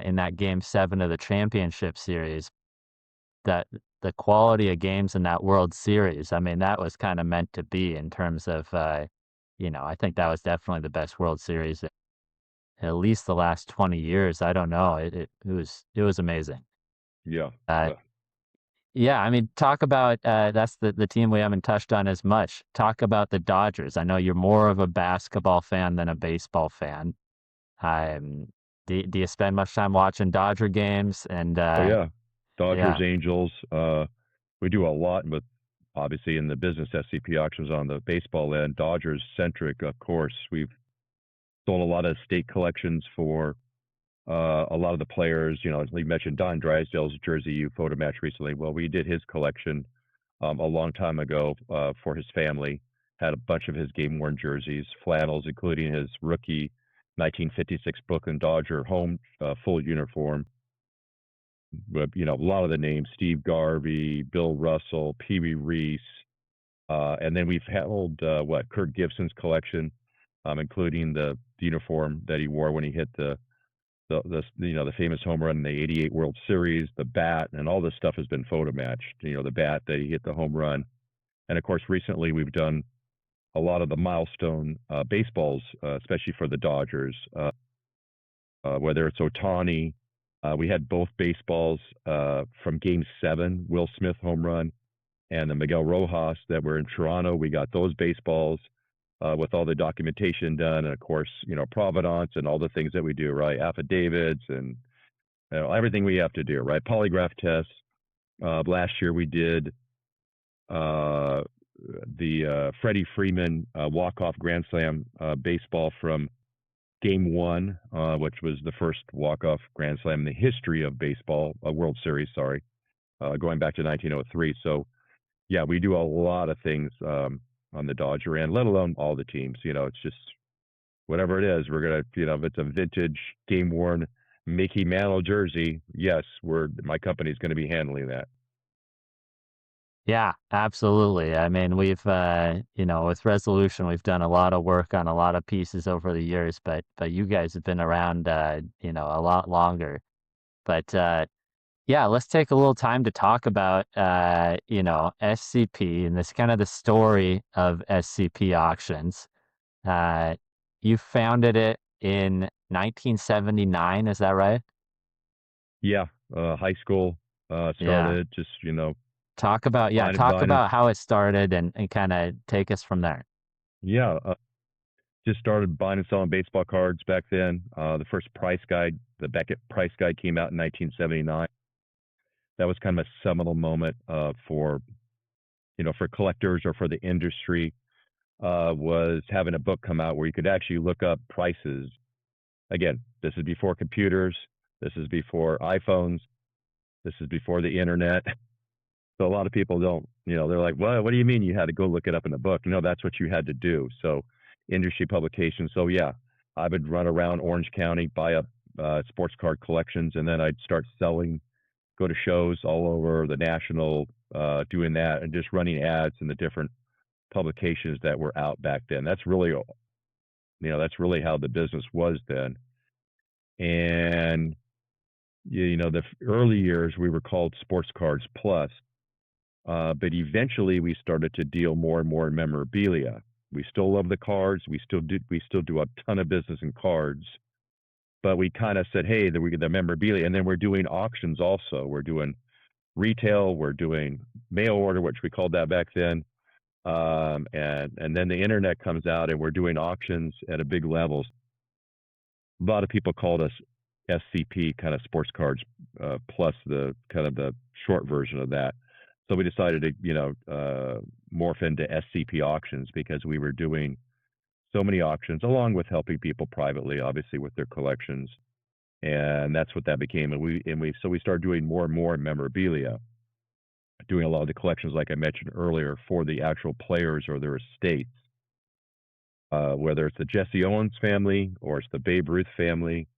S1: in that game 7 of the championship series. That the quality of games in that World Series, I mean, that was kind of meant to be in terms of, I think that was definitely the best World Series in at least the last 20 years. I don't know. It was amazing.
S2: Yeah.
S1: Uh, Yeah, I mean, talk about that's the team we haven't touched on as much. Talk about the Dodgers. I know you're more of a basketball fan than a baseball fan. Um, do you spend much time watching Dodger games? And
S2: Oh yeah. Dodgers,
S1: yeah,
S2: Angels. We do a lot with obviously in the business SCP auctions on the baseball end. Dodgers centric, of course. We've sold a lot of state collections for a lot of the players. As we mentioned, Don Drysdale's jersey you photo match recently. Well, we did his collection a long time ago for his family. Had a bunch of his game worn jerseys, flannels, including his rookie 1956 Brooklyn Dodger home full uniform. But a lot of the names: Steve Garvey, Bill Russell, Pee Wee Reese, and then we've held Kirk Gibson's collection, including the uniform that he wore when he hit the famous home run in the '88 World Series, the bat, and all this stuff has been photo matched. The bat that he hit the home run, and of course, recently we've done a lot of the milestone baseballs, especially for the Dodgers. Whether it's Otani, we had both baseballs from Game 7, Will Smith home run, and the Miguel Rojas that were in Toronto. We got those baseballs with all the documentation done, and of course, provenance and all the things that we do, right? Affidavits and everything we have to do, right? Polygraph tests. Last year we did uh, the Freddie Freeman walk-off Grand Slam baseball from Game 1, which was the first walk-off Grand Slam in the history of baseball, a World Series, sorry, going back to 1903. So, yeah, we do a lot of things on the Dodger end, let alone all the teams. It's just whatever it is, we're gonna, if it's a vintage, game-worn Mickey Mantle jersey, yes, my company's going to be handling that.
S1: Yeah, absolutely. I mean, we've with Resolution, we've done a lot of work on a lot of pieces over the years, but you guys have been around a lot longer. But yeah, let's take a little time to talk about SCP and this kind of the story of SCP Auctions. Uh, you founded it in 1979, is that right?
S2: Yeah, high school
S1: Yeah.
S2: started just
S1: Talk
S2: buying and
S1: about how it started and kind of take us from there.
S2: yeah, just started buying and selling baseball cards back then. The first price guide, the Beckett price guide, came out in 1979. That was kind of a seminal moment for for collectors or for the industry. Was having a book come out where you could actually look up prices. Again, this is before computers. This is before iPhones. This is before the internet. So a lot of people don't, they're like, well, what do you mean you had to go look it up in a book? No, that's what you had to do. So industry publications. So yeah, I would run around Orange County, buy up sports card collections, and then I'd start selling, go to shows all over the national, doing that and just running ads in the different publications that were out back then. That's really how the business was then. And the early years we were called Sports Cards Plus. But eventually we started to deal more and more in memorabilia. We still love the cards. We still do a ton of business in cards, but we kind of said, hey, the memorabilia, and then we're doing auctions also. We're doing retail. We're doing mail order, which we called that back then. And then the internet comes out, and we're doing auctions at a big level. A lot of people called us SCP, kind of sports cards, plus the kind of the short version of that. So we decided to, morph into SCP auctions because we were doing so many auctions, along with helping people privately, obviously, with their collections, and that's what that became. And we started doing more and more memorabilia, doing a lot of the collections, like I mentioned earlier, for the actual players or their estates. Whether it's the Jesse Owens family or it's the Babe Ruth family,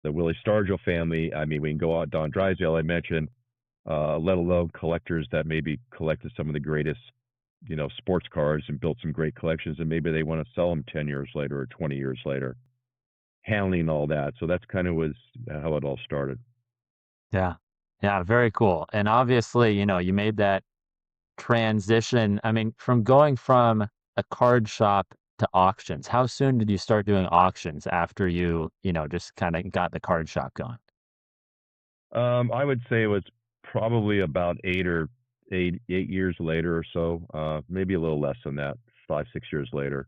S2: the Willie Stargell family. I mean, we can go out Don Drysdale, I mentioned, let alone collectors that maybe collected some of the greatest, sports cards and built some great collections, and maybe they want to sell them 10 years later or 20 years later, handling all that. So that's kind of was how it all started.
S1: Yeah. Yeah, very cool. And obviously, you made that transition. I mean, from going from a card shop to auctions, how soon did you start doing auctions after just kind of got the card shop going?
S2: I would say it was probably about 8 years later or so, maybe a little less than that, 5, 6 years later.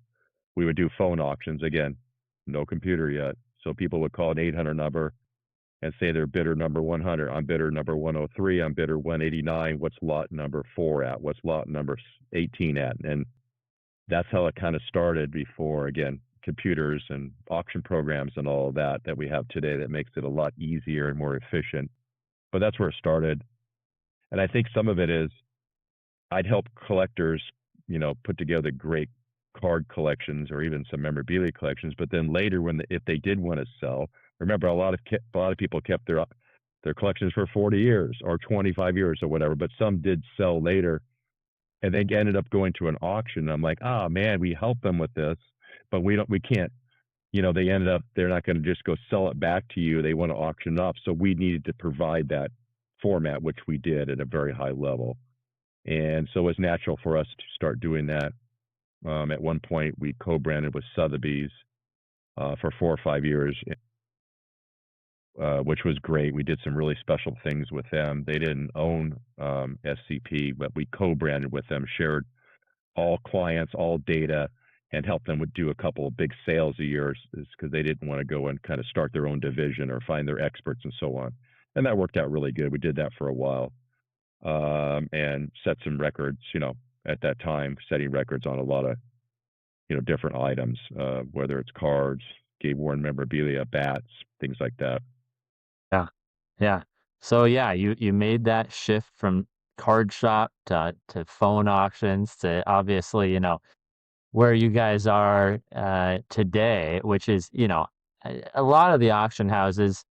S2: We would do phone auctions again, no computer yet. So people would call an 800 number and say they're bidder number 100. I'm bidder number 103. I'm bidder 189. What's lot number 4 at? What's lot number 18 at? And that's how it kind of started before, again, computers and auction programs and all of that we have today that makes it a lot easier and more efficient. But that's where it started. And I think some of it is I'd help collectors, put together great card collections or even some memorabilia collections. But then later, if they did want to sell, remember a lot of people kept their collections for 40 years or 25 years or whatever. But some did sell later, and they ended up going to an auction. I'm like, oh man, we helped them with this, but we can't. They're not going to just go sell it back to you. They want to auction it off. So we needed to provide that format, which we did at a very high level. And so it was natural for us to start doing that. At one point, we co-branded with Sotheby's for 4 or 5 years, which was great. We did some really special things with them. They didn't own SCP, but we co-branded with them, shared all clients, all data, and helped them do a couple of big sales a year because they didn't want to go and kind of start their own division or find their experts and so on. And that worked out really good. We did that for a while, and set some records, at that time, setting records on a lot of, different items, whether it's cards, game worn memorabilia, bats, things like that.
S1: Yeah. Yeah. So yeah, you made that shift from card shop to phone auctions to obviously, where you guys are today, which is, a lot of the auction houses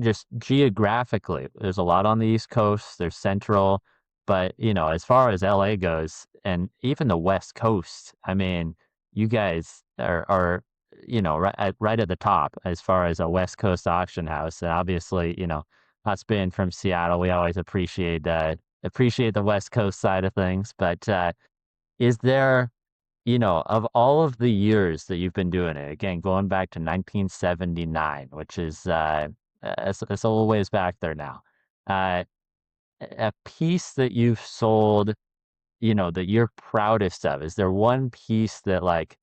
S1: just geographically, there's a lot on the East Coast, there's Central. But, as far as LA goes and even the West Coast, I mean, you guys are right at the top as far as a West Coast auction house. And obviously, us being from Seattle, we always appreciate the West Coast side of things. But is there, of all of the years that you've been doing it, again, going back to 1979, which is it's a little ways back there now. Uh, a piece that you've sold, that you're proudest of? Is there one piece that like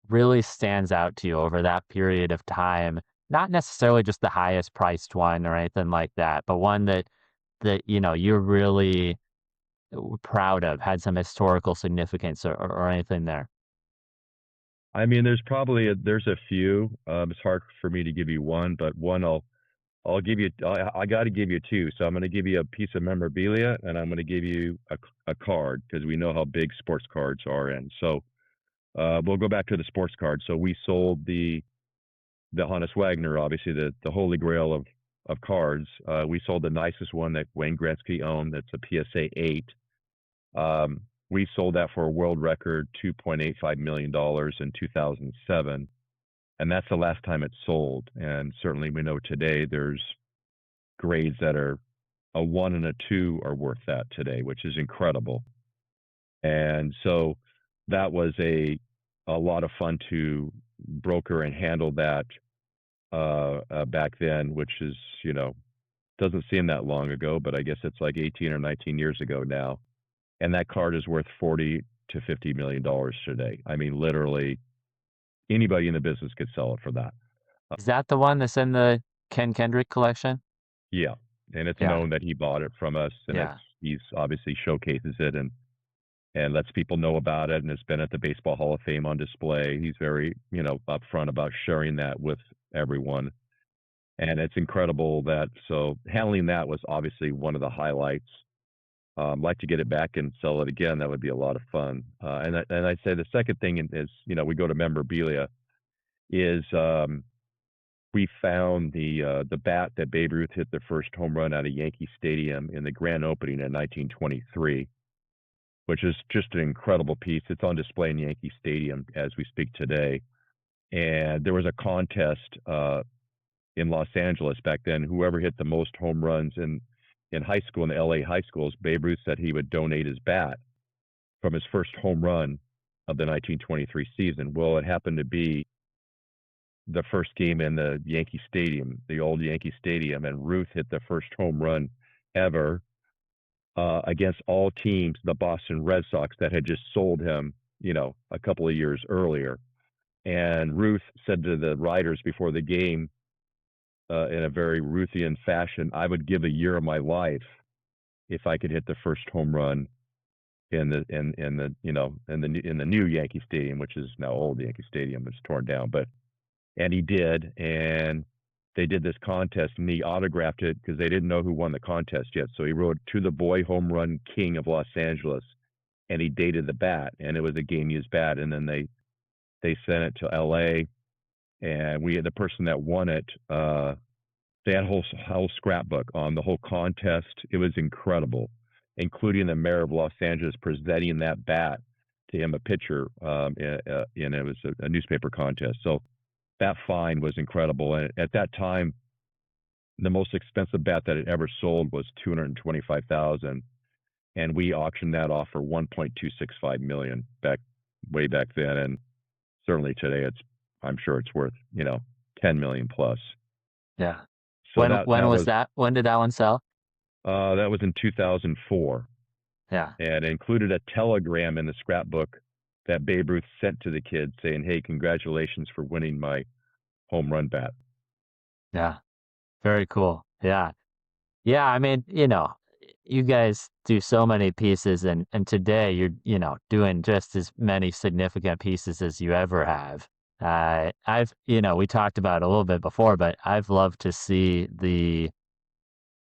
S1: really stands out to you over that period of time? Not necessarily just the highest priced one or anything like that, but one that you're really proud of, had some historical significance or anything there.
S2: I mean, there's a few. It's hard for me to give you one, but one I'll give you. I got to give you two. So I'm going to give you a piece of memorabilia, and I'm going to give you a card because we know how big sports cards are. And so we'll go back to the sports card. So we sold the Hannes Wagner, obviously the holy grail of cards. We sold the nicest one that Wayne Gretzky owned. That's a PSA 8. We sold that for a world record $2.85 million in 2007. And that's the last time it sold. And certainly we know today there's grades that are a 1 and a 2 are worth that today, which is incredible. And so that was a lot of fun to broker and handle that back then, which is, doesn't seem that long ago, but I guess it's like 18 or 19 years ago now. And that card is worth 40 to $50 million today. I mean, literally anybody in the business could sell it for that.
S1: Is that the one that's in the Ken Kendrick collection?
S2: Yeah, and it's
S1: Yeah.
S2: known that he bought it from us, and
S1: Yeah.
S2: he's obviously showcases it and lets people know about it, and it's been at the Baseball Hall of Fame on display. He's very upfront about sharing that with everyone, and it's incredible that so handling that was obviously one of the highlights. Like to get it back and sell it again. That would be a lot of fun. And I'd say the second thing is we go to memorabilia is we found the bat that Babe Ruth hit the first home run out of Yankee Stadium in the grand opening in 1923, which is just an incredible piece. It's on display in Yankee Stadium as we speak today. And there was a contest in Los Angeles back then. Whoever hit the most home runs in high school, in the LA high schools, Babe Ruth said he would donate his bat from his first home run of the 1923 season. Well, it happened to be the first game in the Yankee Stadium, the old Yankee Stadium, and Ruth hit the first home run ever against all teams, the Boston Red Sox that had just sold him, a couple of years earlier. And Ruth said to the writers before the game, in a very Ruthian fashion, I would give a year of my life if I could hit the first home run in the new Yankee Stadium, which is now old Yankee Stadium. It's torn down, and he did, and they did this contest, and he autographed it because they didn't know who won the contest yet. So he wrote "To the Boy Home Run King of Los Angeles," and he dated the bat, and it was a game used bat. And then they sent it to L.A. and the person that won it. They had a whole scrapbook on the whole contest. It was incredible, including the mayor of Los Angeles presenting that bat to him, a picture, and it was a newspaper contest. So that find was incredible. And at that time, the most expensive bat that it ever sold was $225,000, and we auctioned that off for $1.265 million way back then. And certainly today, I'm sure it's worth $10 million plus.
S1: Yeah.
S2: So
S1: When was that? When did that one sell?
S2: That was in 2004.
S1: Yeah.
S2: And it included a telegram in the scrapbook that Babe Ruth sent to the kids saying, "Hey, congratulations for winning my home run bat."
S1: Yeah. Very cool. Yeah. Yeah. I mean, you guys do so many pieces and today you're, doing just as many significant pieces as you ever have. We talked about it a little bit before, but I've loved to see the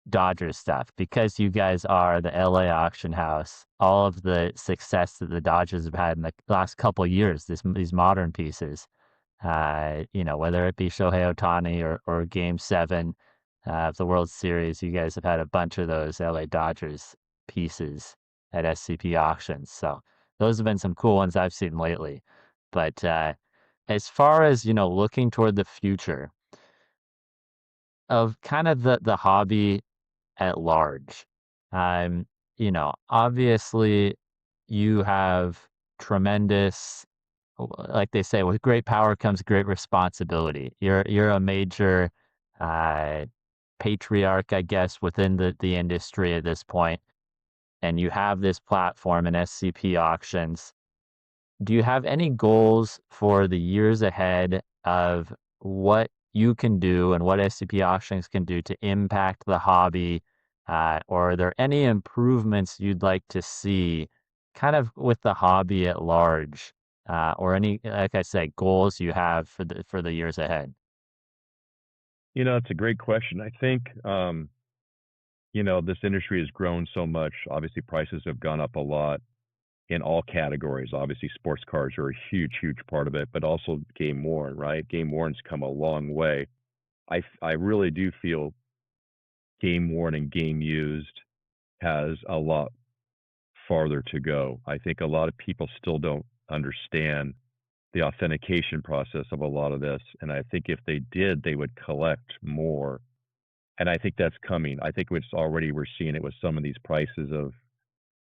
S1: Dodgers stuff because you guys are the LA auction house. All of the success that the Dodgers have had in the last couple of years, these modern pieces, whether it be Shohei Ohtani or Game 7 of the World Series, you guys have had a bunch of those LA Dodgers pieces at SCP Auctions. So those have been some cool ones I've seen lately. But as far as, looking toward the future of kind of the hobby at large, um, obviously you have tremendous, like they say, with great power comes great responsibility. You're a major uh, patriarch, I guess, within the industry at this point, and you have this platform in SCP Auctions. Do you have any goals for the years ahead of what you can do and what SCP Auctions can do to impact the hobby? Or are there any improvements you'd like to see kind of with the hobby at large? Or any, like I said, goals you have for the years ahead?
S2: It's a great question. I think, this industry has grown so much. Obviously, prices have gone up a lot in all categories. Obviously, sports cars are a huge, huge part of it, but also game worn, right? Game worn's come a long way. I really do feel game worn and game used has a lot farther to go. I think a lot of people still don't understand the authentication process of a lot of this. And I think if they did, they would collect more. And I think that's coming. I think we're seeing it with some of these prices of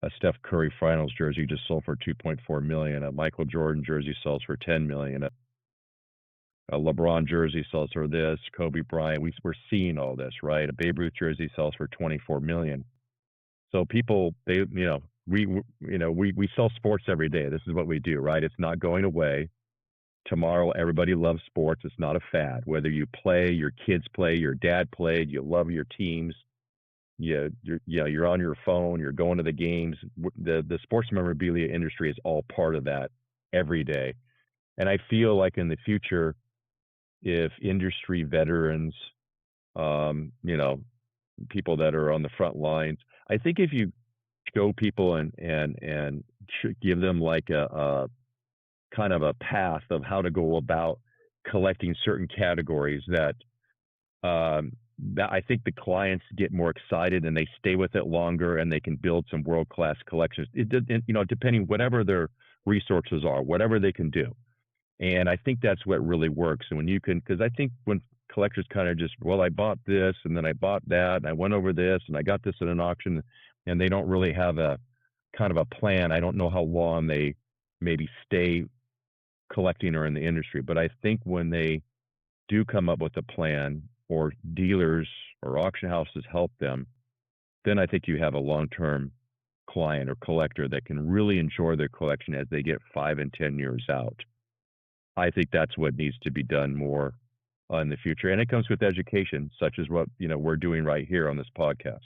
S2: a Steph Curry Finals jersey just sold for 2.4 million. A Michael Jordan jersey sells for 10 million. A LeBron jersey sells for this. Kobe Bryant. We're seeing all this, right? A Babe Ruth jersey sells for 24 million. So people, we sell sports every day. This is what we do, right? It's not going away. Tomorrow, everybody loves sports. It's not a fad. Whether you play, your kids play, your dad played, you love your teams. You're on your phone. You're going to the games. The sports memorabilia industry is all part of that every day. And I feel like in the future, if industry veterans, um, you know, people that are on the front lines, I think if you show people and give them like a kind of a path of how to go about collecting certain categories that I think the clients get more excited and they stay with it longer and they can build some world-class collections. Depending whatever their resources are, whatever they can do. And I think that's what really works. And when you can, because I think when collectors kind of just, well, I bought this and then I bought that and I went over this and I got this at an auction, and they don't really have a kind of a plan. I don't know how long they maybe stay collecting or in the industry, but I think when they do come up with a plan, or dealers or auction houses help them, then I think you have a long-term client or collector that can really enjoy their collection as they get 5 and 10 years out. I think that's what needs to be done more in the future. And it comes with education, such as what, we're doing right here on this podcast.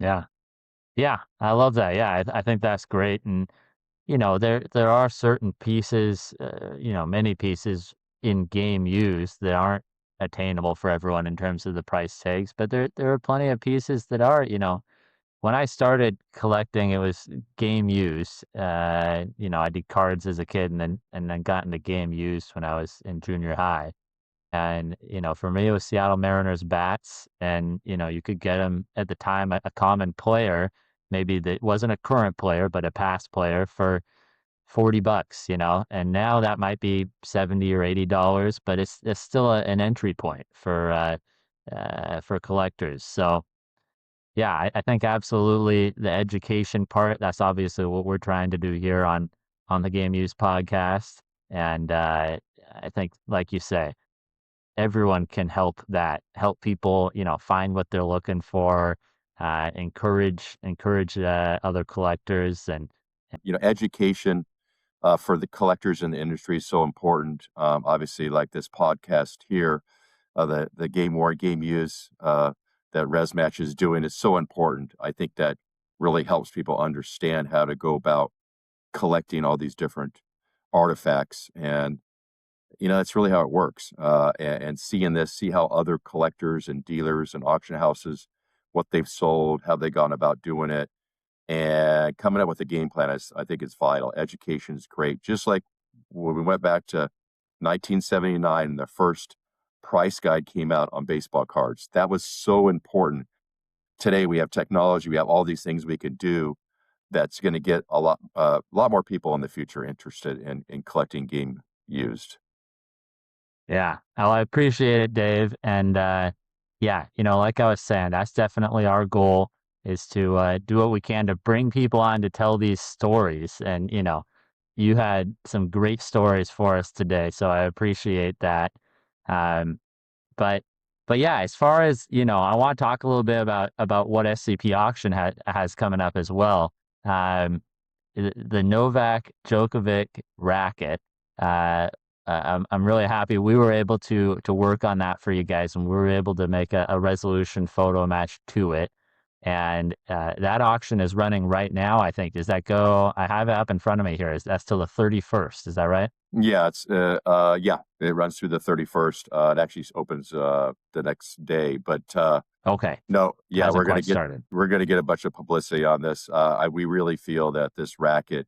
S1: Yeah. Yeah, I love that. Yeah, I think that's great. And there are certain pieces, many pieces in game use that aren't attainable for everyone in terms of the price tags, but there are plenty of pieces that are. When I started collecting, it was game use. I did cards as a kid, and then got into game use when I was in junior high. And, for me, it was Seattle Mariners bats. And, you could get them at the time, a common player, maybe that wasn't a current player, but a past player for $40, and now that might be 70 or $80, but it's still an entry point for collectors. So yeah, I think absolutely the education part, that's obviously what we're trying to do here on the Game Use podcast. And I think, like you say, everyone can help people, find what they're looking for, encourage other collectors and
S3: Education for the collectors in the industry is so important. Obviously, like this podcast here, the game war, game use that ResMatch is doing is so important. I think that really helps people understand how to go about collecting all these different artifacts. And, that's really how it works. And seeing this, see how other collectors and dealers and auction houses, what they've sold, how they've gone about doing it, and coming up with a game plan I think is vital. Education is great. Just like when we went back to 1979 and the first price guide came out on baseball cards, that was so important today we have technology, we have all these things we can do that's going to get a lot more people in the future interested in collecting game used.
S1: Yeah. Well, I appreciate it, Dave. And yeah, like I was saying, that's definitely our goal, is to do what we can to bring people on to tell these stories. And, you had some great stories for us today, so I appreciate that. Um, but yeah, as far as, I want to talk a little bit about what SCP Auction has coming up as well. Um, the Novak Djokovic racket. Uh, I'm really happy we were able to work on that for you guys, and we were able to make a resolution photo match to it. And that auction is running right now, I think. Does that go? I have it up in front of me here. That's till the 31st. Is that right?
S3: Yeah, it runs through the 31st. It actually opens the next day, but
S1: Okay.
S3: no, yeah,
S1: Hasn't quite started.
S3: we're gonna get a bunch of publicity on this. We really feel that this racket,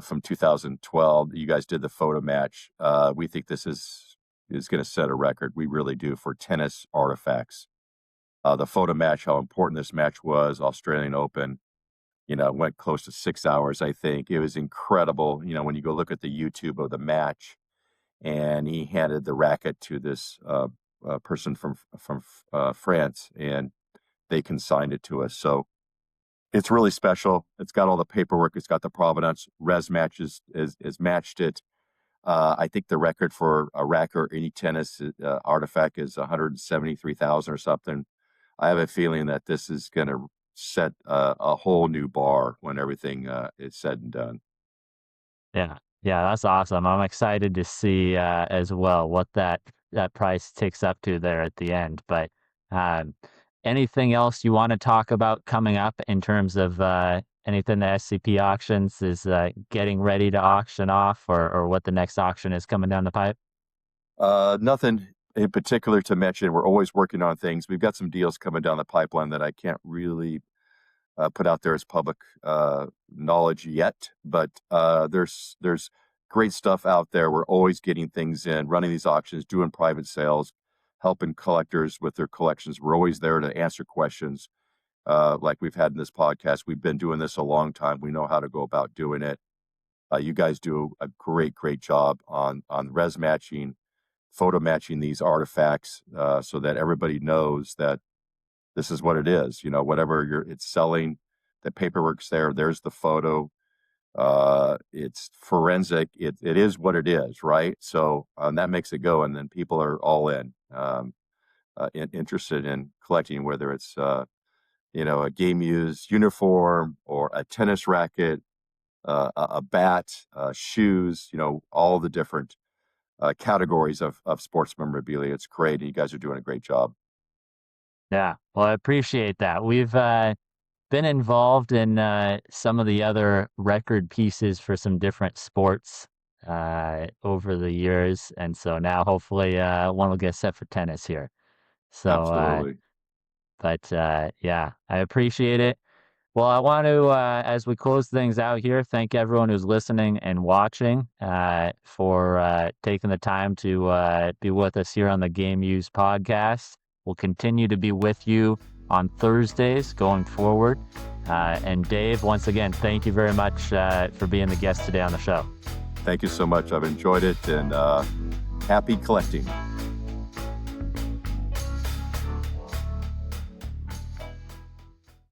S3: from 2012, you guys did the photo match. We think this is going to set a record. We really do, for tennis artifacts. The photo match, how important this match was, Australian Open, went close to 6 hours, I think. It was incredible. When you go look at the YouTube of the match, and he handed the racket to this person from France, and they consigned it to us. So it's really special. It's got all the paperwork. It's got the provenance. Res Matches is matched it. I think the record for a racket or any tennis artifact is 173,000 or something. I have a feeling that this is going to set a whole new bar when everything is said and done.
S1: Yeah. Yeah, that's awesome. I'm excited to see as well what that price ticks up to there at the end. But um, anything else you want to talk about coming up in terms of anything the SCP Auctions is getting ready to auction off, or what the next auction is coming down the pipe?
S3: Nothing in particular to mention. We're always working on things. We've got some deals coming down the pipeline that I can't really put out there as public knowledge yet, but there's great stuff out there. We're always getting things in, running these auctions, doing private sales, helping collectors with their collections. We're always there to answer questions like we've had in this podcast. We've been doing this a long time. We know how to go about doing it. You guys do a great job on res matching, photo matching these artifacts so that everybody knows that this is what it is. Whatever it's selling, the paperwork's there. There's the photo. It's forensic. It is what it is, right? So that makes it go, and then people are all interested in collecting, whether it's a game used uniform or a tennis racket, a bat, shoes. All the different categories of sports memorabilia. It's great. You guys are doing a great job.
S1: Yeah, well, I appreciate that. We've been involved in some of the other record pieces for some different sports over the years, and so now hopefully one will get set for tennis here. So,
S3: Absolutely.
S1: Yeah, I appreciate it. Well, I want to, as we close things out here, thank everyone who's listening and watching for taking the time to be with us here on the Game Used podcast. We'll continue to be with you on Thursdays going forward. And Dave, once again, thank you very much for being the guest today on the show.
S3: Thank you so much. I've enjoyed it, and happy collecting.